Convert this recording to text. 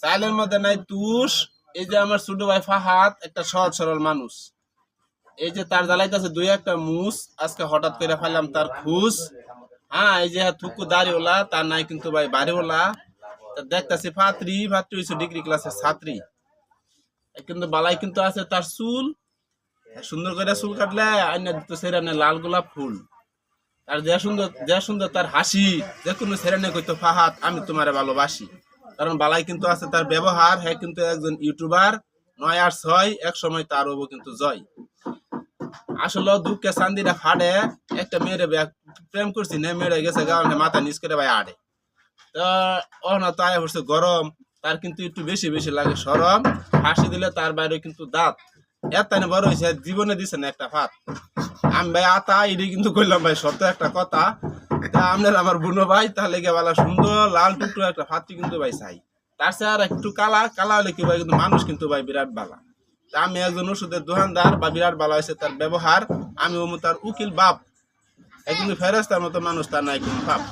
চাইলের মধ্যে নাই তুষ। এই যে আমার ছোট ভাই ফাহাদ একটা সহজ সরল মানুষ, এই যে তার জ্বালাইতেছে দুই একটা মুস, আজকে হঠাৎ করে ফেললাম তার খুশ। হ্যাঁ, এই যে থুকু দাড়িওয়ালা তার নাই কিন্তু ভাই বাড়িওয়ালা। দেখতেছি ফাত্রি ফাত্রি হয়েছে ডিগ্রি ক্লাসের ছাত্রী, কিন্তু বালাই কিন্তু আছে তার চুল সুন্দর করে চুল কাটলে আইনা দিতে সেরানে লাল গোলাপ ফুল। আর যে সুন্দর তার হাসি, যে কোনো সেরানে কইতো ফাহাদ আমি তোমারে ভালোবাসি। কারণ বালাই কিন্তু আছে তার ব্যবহার, হ্যাঁ কিন্তু একজন ইউটিউবার 9 আর 6 এক সময় তার হবো কিন্তু জয়। আসলে দুঃখে চান্দিরা ফাড়ে, একটা মেয়েরে প্রেম করছি না, মেয়েরে গেছে গাওয়ানে মাথা নিচ করে ভাই আড়ে। তো না তো আয় হচ্ছে গরম, তার কিন্তু একটু বেশি বেশি লাগে সরম। হাসি দিলে তার বাইরে কিন্তু দাঁত এত বড় হয়েছে, জীবনে দিছে না একটা ফাত। আমি ভাই আতা এটি কিন্তু করলাম ভাই সত্য একটা কথা। তা আপনার আমার বুনো ভাই তাহলে গিয়ে বলা সুন্দর লাল টুকরো একটা ফাতটি কিন্তু ভাই চাই। তার চেয়ে আর একটু কালা কালা হলে কি ভাই কিন্তু মানুষ কিন্তু ভাই বিরাট বালা। তা আমি একজন ওষুধের দোকানদার বা বিরাট ভালো হয়েছে তার ব্যবহার, আমি তার উকিল বাপ, কিন্তু ফেরেস্তার মতো মানুষ তার নাই কিন্তু বাপ।